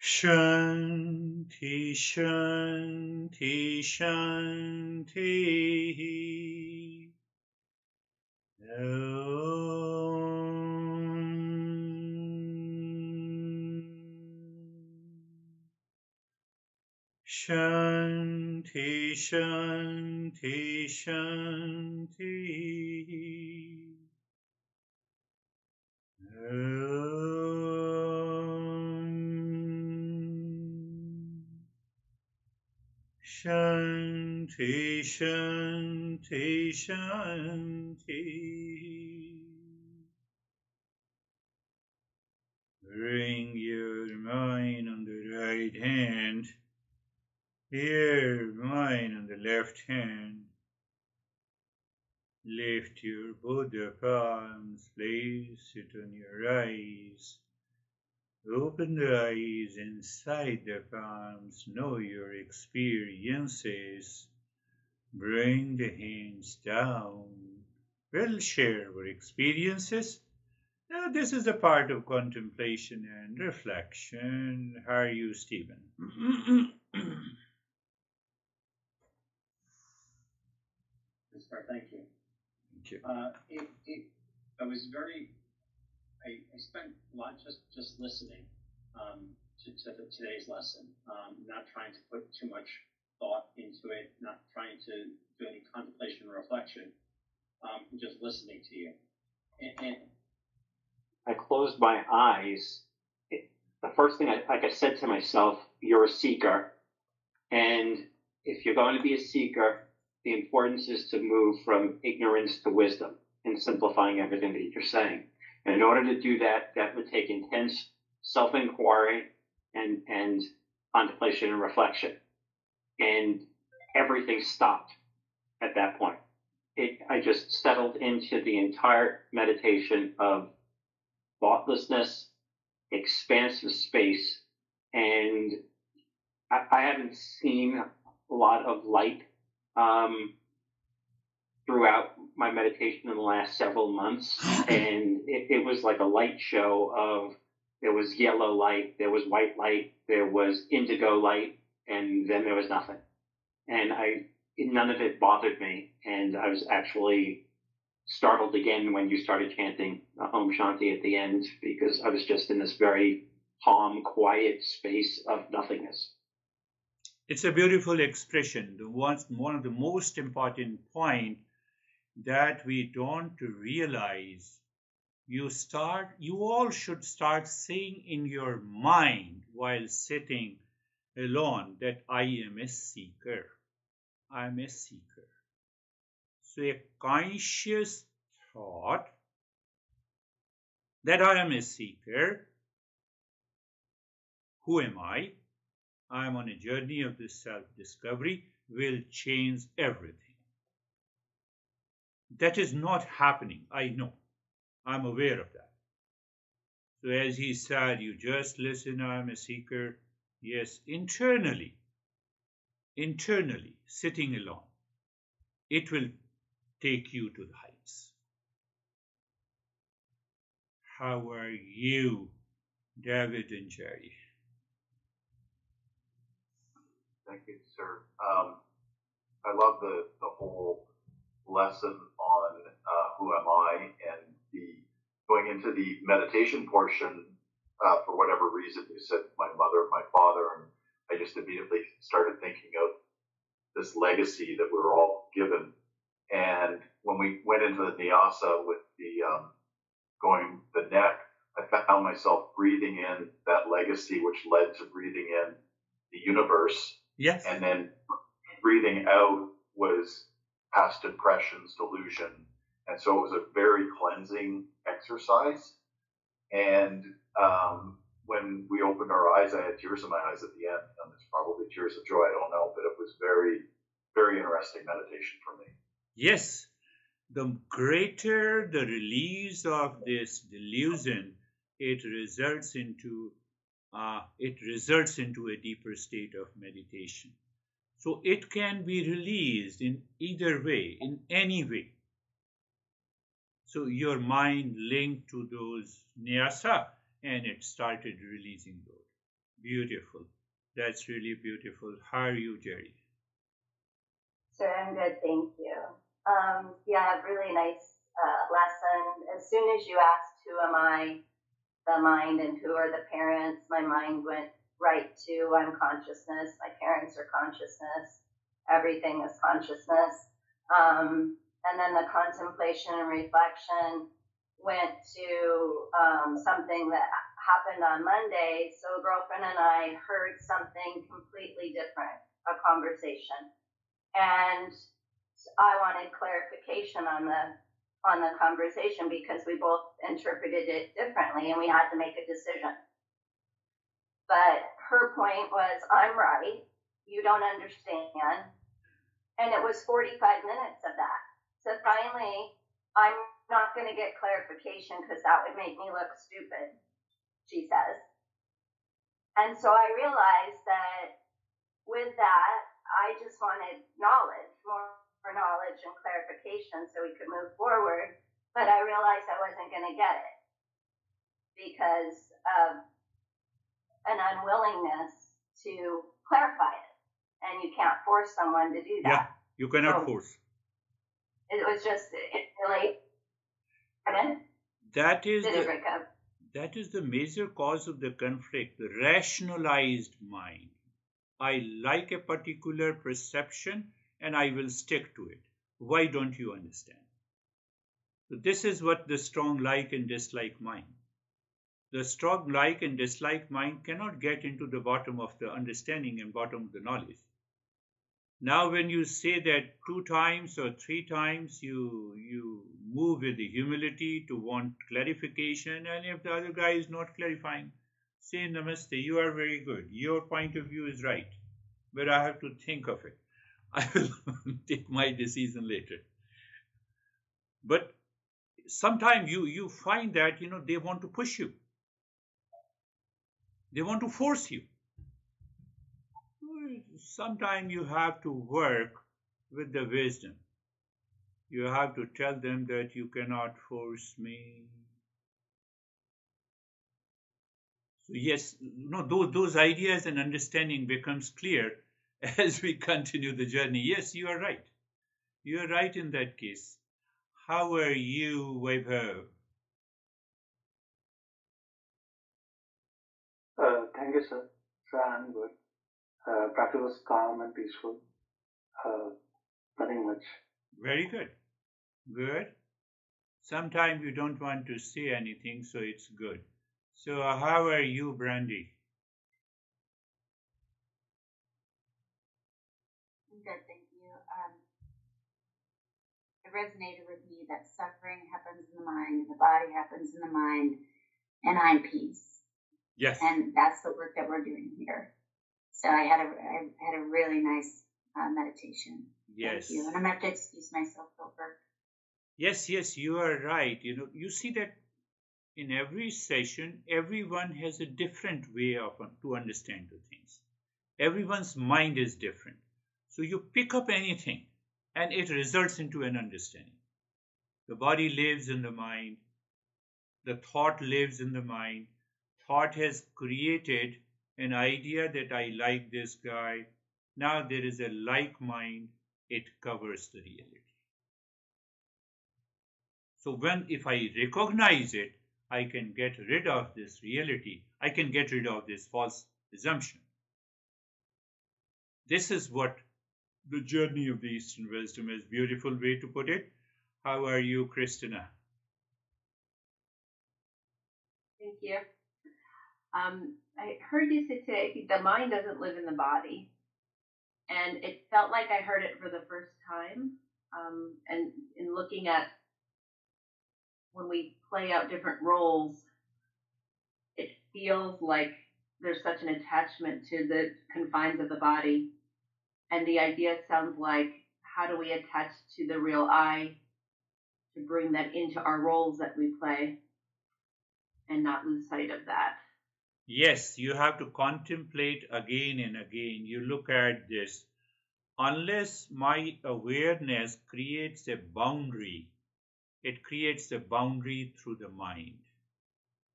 Shanti, Shanti, Shanti. Shanti, Shanti, Shanti. Shanti, Shanti, Shanti. Bring your mind on the right hand, your mind on the left hand. Lift your Buddha palms, place it on your eyes. Open the eyes inside the palms, know your experiences. Bring the hands down. We'll share our experiences. Now, this is a part of contemplation and reflection. How are you, Stephen? Thank you. Thank you. I was very. I spent a lot just listening to today's lesson, not trying to put too much thought into it, not trying to do any contemplation or reflection, just listening to you. And I closed my eyes. The first thing I said to myself, you're a seeker. And if you're going to be a seeker, the importance is to move from ignorance to wisdom and simplifying everything that you're saying. And in order to do that, that would take intense self-inquiry and contemplation and reflection. And everything stopped at that point. I just settled into the entire meditation of thoughtlessness, expansive space, and I haven't seen a lot of light throughout my meditation in the last several months, and it was like a light show of, there was yellow light, there was white light, there was indigo light, and then there was nothing. And none of it bothered me, and I was actually startled again when you started chanting Om Shanti at the end, because I was just in this very calm, quiet space of nothingness. It's a beautiful expression. One of the most important points that we don't realize, you all should start saying in your mind while sitting alone that I am a seeker. I am a seeker. So a conscious thought that I am a seeker. Who am I? I am on a journey of this self-discovery will change everything. That is not happening. I know. I'm aware of that. So as he said, you just listen, I am a seeker. Yes, internally, sitting alone, it will take you to the heights. How are you, David and Jerry? Thank you, sir. I love the whole lesson on who am I, and the going into the meditation portion. For whatever reason, you said my mother, my father, and I just immediately started thinking of this legacy that we were all given. And when we went into the Nyasa with the going the neck, I found myself breathing in that legacy, which led to breathing in the universe. Yes. And then breathing out was past impressions, delusion. And so it was a very cleansing exercise. And when we opened our eyes, I had tears in my eyes at the end. And it's probably tears of joy, I don't know, but it was very, very interesting meditation for me. Yes. The greater the release of this delusion, it results into a deeper state of meditation. So it can be released in either way, in any way. So your mind linked to those nyasa, and it started releasing those. Beautiful. That's really beautiful. How are you, Jerry? Sure, I'm good, thank you. Yeah, really nice lesson. As soon as you asked who am I, the mind, and who are the parents, my mind went right to I'm consciousness. My parents are consciousness. Everything is consciousness. And then the contemplation and reflection went to something that happened on Monday. So a girlfriend and I heard something completely different, a conversation. And I wanted clarification on the conversation because we both interpreted it differently and we had to make a decision. But her point was, I'm right, you don't understand. And it was 45 minutes of that. So finally, I'm not going to get clarification because that would make me look stupid, she says. And so I realized that with that, I just wanted knowledge, more knowledge and clarification so we could move forward. But I realized I wasn't going to get it because of an unwillingness to clarify it. And you can't force someone to do that. Yeah, you cannot force. It was just, it really, pardon? That is Did it break up? That is the major cause of the conflict, the rationalized mind. I like a particular perception and I will stick to it. Why don't you understand? So this is what the strong like and dislike mind. The strong like and dislike mind cannot get into the bottom of the understanding and bottom of the knowledge. Now when you say that 2 times or 3 times, you move with the humility to want clarification, and if the other guy is not clarifying, say namaste, you are very good, your point of view is right, but I have to think of it. I will take my decision later. But sometimes you find that they want to push you, they want to force you. Sometimes you have to work with the wisdom. You have to tell them that you cannot force me. So yes, those ideas and understanding becomes clear as we continue the journey. Yes, you are right. You are right in that case. How are you, Vaibhav? Thank you, sir. Sir, I'm good. Practice was calm and peaceful. Nothing much. Very good. Good. Sometimes you don't want to say anything, so it's good. So how are you, Brandy? I'm good, thank you. It resonated with me that suffering happens in the mind, the body happens in the mind, and I'm peace. Yes. And that's the work that we're doing here. So I had a really nice meditation. Yes. Thank you. And I'm going to have to excuse myself over. Yes, you are right. You see that in every session, everyone has a different way to understand the things. Everyone's mind is different. So you pick up anything and it results into an understanding. The body lives in the mind. The thought lives in the mind. Thought has created an idea that I like this guy. Now there is a like mind. It covers the reality. So if I recognize it, I can get rid of this reality. I can get rid of this false assumption. This is what the journey of the Eastern wisdom is. Beautiful way to put it. How are you, Christina? Thank you. I heard you say today the mind doesn't live in the body, and it felt like I heard it for the first time. And in looking at when we play out different roles, it feels like there's such an attachment to the confines of the body. And the idea sounds like, how do we attach to the real I to bring that into our roles that we play and not lose sight of that? Yes, you have to contemplate again and again. You look at this. Unless my awareness creates a boundary, it creates a boundary through the mind.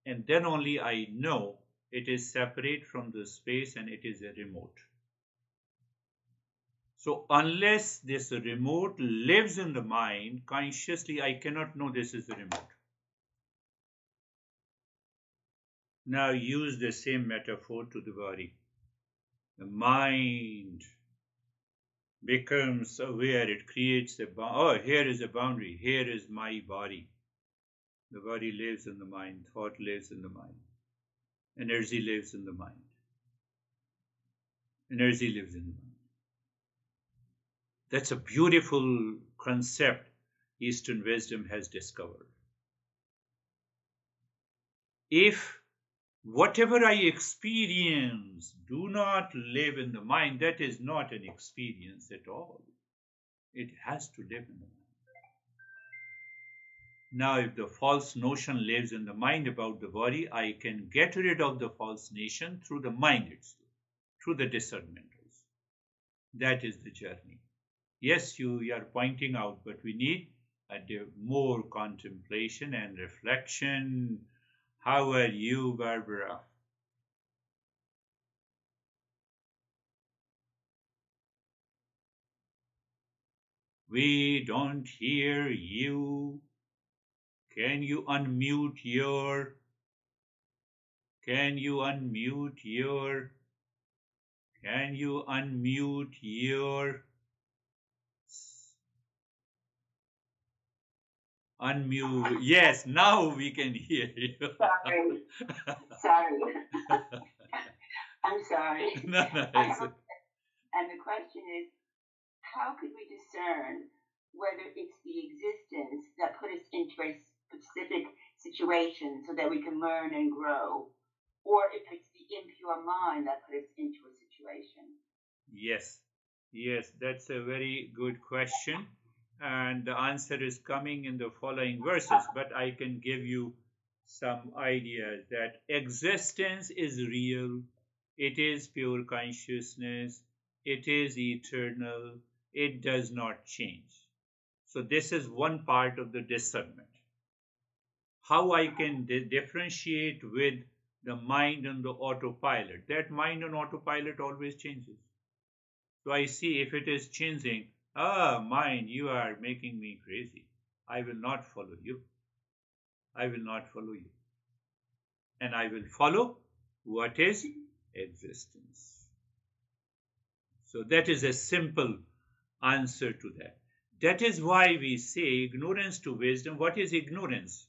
And then only I know it is separate from the space and it is a remote. So unless this remote lives in the mind, consciously I cannot know this is the remote. Now use the same metaphor to the body. The mind becomes aware, it creates a boundary. Oh, here is a boundary, here is my body. The body lives in the mind, thought lives in the mind, energy lives in the mind. Energy lives in the mind. That's a beautiful concept Eastern wisdom has discovered. If whatever I experience do not live in the mind, that is not an experience at all. It has to live in the mind. Now, if the false notion lives in the mind about the body, I can get rid of the false notion through the mind itself, through the discernmentals. That is the journey. Yes, you are pointing out, but we need more contemplation and reflection. How are you, Barbara? We don't hear you. Can you unmute your? Can you unmute your? Can you unmute your? Unmute. Yes, now we can hear you. Sorry. Sorry. I'm sorry. No, it's okay. And the question is, how could we discern whether it's the existence that put us into a specific situation so that we can learn and grow, or if it's the impure mind that put us into a situation? Yes, that's a very good question. And the answer is coming in the following verses, but I can give you some ideas that existence is real, it is pure consciousness, it is eternal, it does not change. So this is one part of the discernment. How I can differentiate with the mind and the autopilot. That mind and autopilot always changes. So I see if it is changing, mind, you are making me crazy. I will not follow you. I will not follow you. And I will follow what is existence. So that is a simple answer to that. That is why we say ignorance to wisdom. What is ignorance?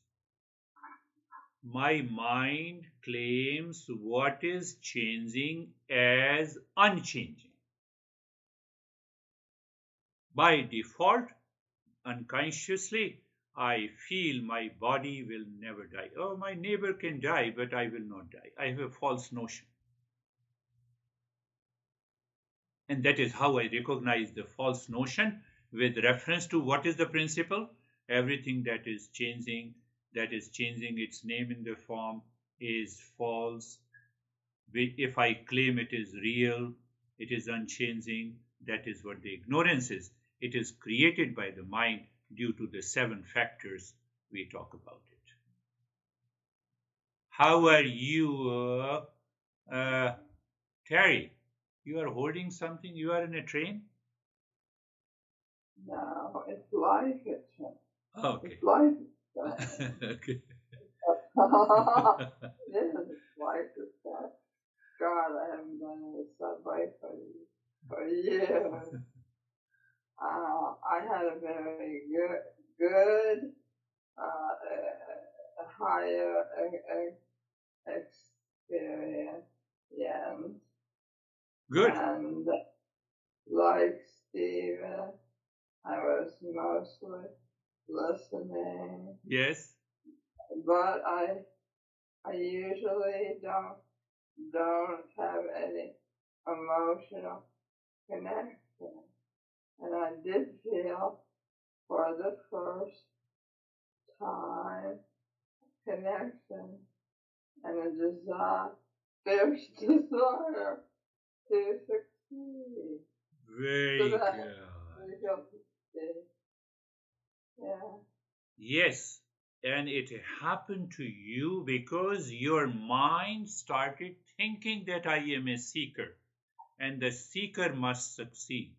My mind claims what is changing as unchanging. By default, unconsciously, I feel my body will never die. Oh, my neighbor can die, but I will not die. I have a false notion. And that is how I recognize the false notion with reference to what is the principle? Everything that is changing its name in the form is false. If I claim it is real, it is unchanging, that is what the ignorance is. It is created by the mind due to the 7 factors we talk about it. How are you, Terry? You are holding something? You are in a train? No, it's life. Okay. It's life. Okay. This is life itself. God, I haven't been in the subway for years. I had a very good higher experience. Good. And like Stephen, I was mostly listening. Yes. But I usually don't have any emotional connection. And I did feel for the first time connection and a fierce desire to succeed. Very So that good. Yeah. Yes, and it happened to you because your mind started thinking that I am a seeker and the seeker must succeed.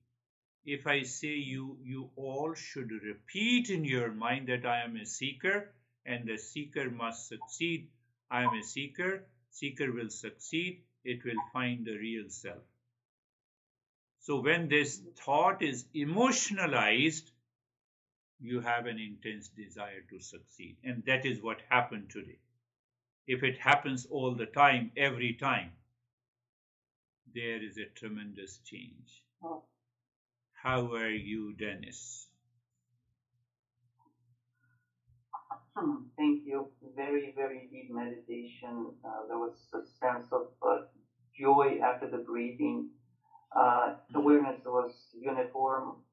If I say you all should repeat in your mind that I am a seeker and the seeker must succeed, I am a seeker, seeker will succeed, it will find the real self. So when this thought is emotionalized, you have an intense desire to succeed. And that is what happened today. If it happens all the time, every time, there is a tremendous change. How are you, Dennis? Thank you. Very, very deep meditation. There was a sense of joy after the breathing. Awareness was uniform,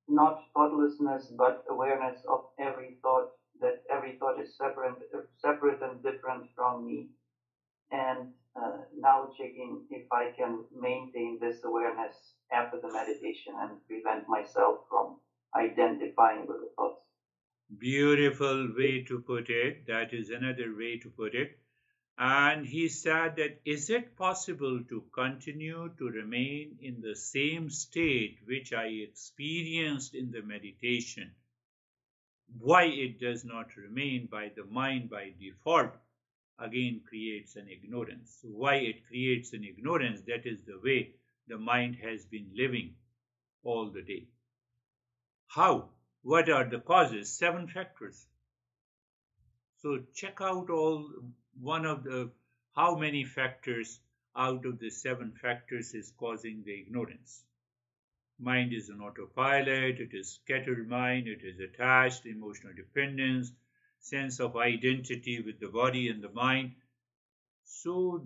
not thoughtlessness, but awareness of every thought, that every thought is separate and different from me. And now checking if I can maintain this awareness after the meditation and prevent myself from identifying with the thoughts. Beautiful way to put it. That is another way to put it. And he said that is it possible to continue to remain in the same state which I experienced in the meditation? Why it does not remain by the mind by default again creates an ignorance. Why it creates an ignorance? That is the way the mind has been living all the day. How? What are the causes? 7 factors. So check out how many factors out of the 7 factors is causing the ignorance. Mind is an autopilot, it is scattered mind, it is attached, emotional dependence, sense of identity with the body and the mind. So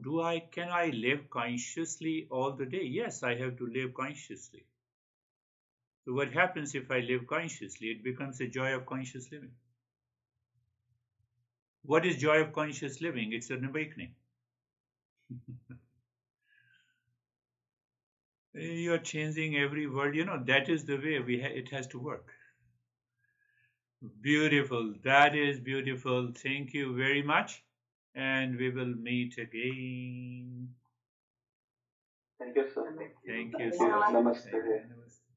can I live consciously all the day? Yes, I have to live consciously. So what happens if I live consciously? It becomes a joy of conscious living. What is joy of conscious living? It's an awakening. You're changing every word. That is the way it has to work. Beautiful. That is beautiful. Thank you very much. And we will meet again. Thank you, sir. Thank you, Namaste. Namaste.